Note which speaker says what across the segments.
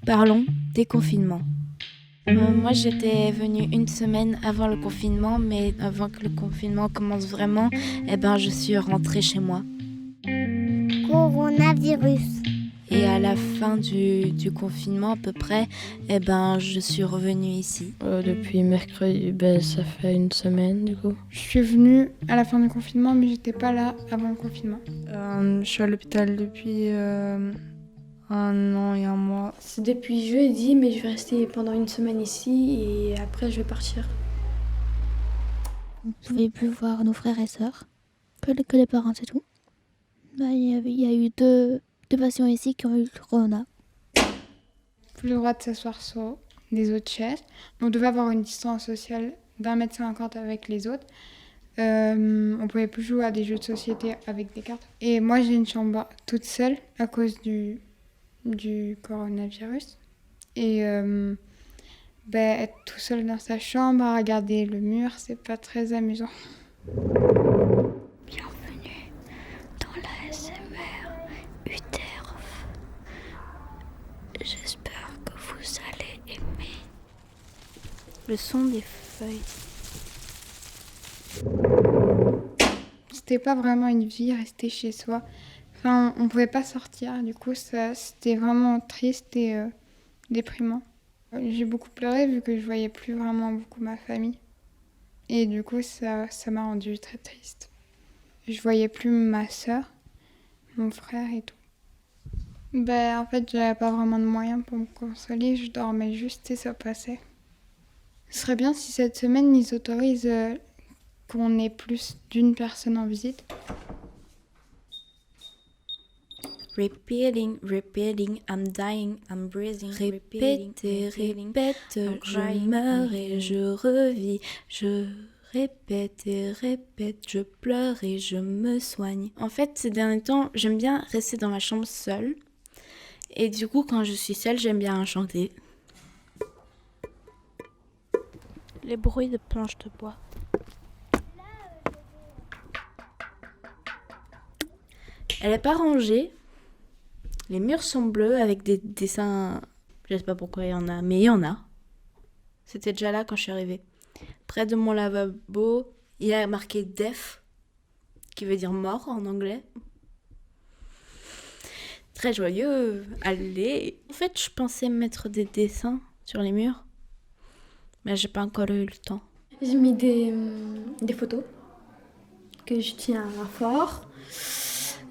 Speaker 1: Parlons déconfinement. Moi, j'étais venue une semaine avant le confinement, mais avant que le confinement commence vraiment, je suis rentrée chez moi.
Speaker 2: Coronavirus.
Speaker 1: Et à la fin du confinement à peu près, je suis revenue ici.
Speaker 3: Depuis mercredi, ça fait une semaine du coup.
Speaker 4: Je suis venue à la fin du confinement, mais j'étais pas là avant le confinement.
Speaker 5: Je suis à l'hôpital depuis 1 an et 1 mois.
Speaker 6: C'est depuis jeudi, mais je vais rester pendant une semaine ici et après je vais partir.
Speaker 2: On ne pouvait plus voir nos frères et sœurs, que les parents, c'est tout. Il y a eu deux patients ici qui ont eu le corona.
Speaker 4: Plus le droit de s'asseoir sur les autres chaises. On devait avoir une distance sociale d'1,50 m avec les autres. On pouvait plus jouer à des jeux de société avec des cartes. Et moi, j'ai une chambre toute seule à cause du coronavirus. Et être tout seul dans sa chambre à regarder le mur, c'est pas très amusant.
Speaker 2: Bienvenue dans la SMR Uterf. J'espère que vous allez aimer.
Speaker 1: Le son des feuilles.
Speaker 4: C'était pas vraiment une vie, rester chez soi. Enfin, on pouvait pas sortir, du coup, c'était vraiment triste et déprimant. J'ai beaucoup pleuré vu que je voyais plus vraiment beaucoup ma famille. Et du coup, ça m'a rendue très triste. Je voyais plus ma sœur, mon frère et tout. En fait, j'avais pas vraiment de moyens pour me consoler, je dormais juste et ça passait. Ce serait bien si cette semaine, ils autorisent qu'on ait plus d'une personne en visite.
Speaker 1: Repeating, I'm dying, I'm breathing. Répète, je meurs et je revis. Je répète et répète, je pleure et je me soigne. En fait, ces derniers temps, j'aime bien rester dans ma chambre seule. Et du coup, quand je suis seule, j'aime bien chanter. Les bruits de planches de bois. Elle n'est pas rangée. Les murs sont bleus avec des dessins. Je sais pas pourquoi il y en a, mais il y en a. C'était déjà là quand je suis arrivée. Près de mon lavabo, il y a marqué Death, qui veut dire mort en anglais. Très joyeux. Allez. En fait, je pensais mettre des dessins sur les murs, mais j'ai pas encore eu le temps.
Speaker 6: J'ai mis des photos que je tiens fort.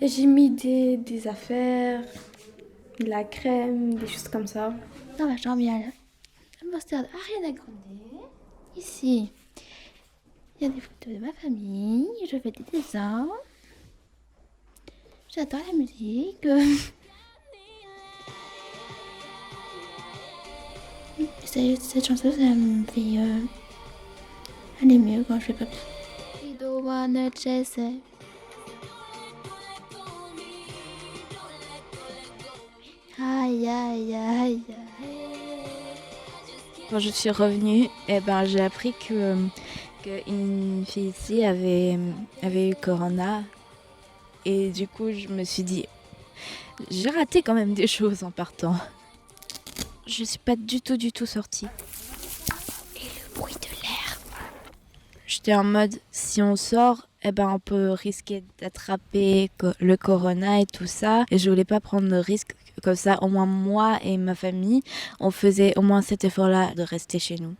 Speaker 6: Et j'ai mis des affaires, de la crème, des choses comme ça.
Speaker 2: Dans ma chambre, il y a le poster de Ariana Grande. Ici, il y a des photos de ma famille. Je fais des dessins. J'adore la musique. Cette chanson, ça me fait aller mieux quand je fais pas bien. We don't wanna chase it. Aïe, aïe, aïe, aïe.
Speaker 1: Quand je suis revenue, j'ai appris qu'une fille ici avait eu corona. Et du coup, je me suis dit, j'ai raté quand même des choses en partant. Je suis pas du tout sortie.
Speaker 2: Et le bruit de l'air.
Speaker 1: J'étais en mode, si on sort, on peut risquer d'attraper le corona et tout ça. Et je voulais pas prendre le risque. Comme ça, au moins moi et ma famille, on faisait au moins cet effort-là de rester chez nous.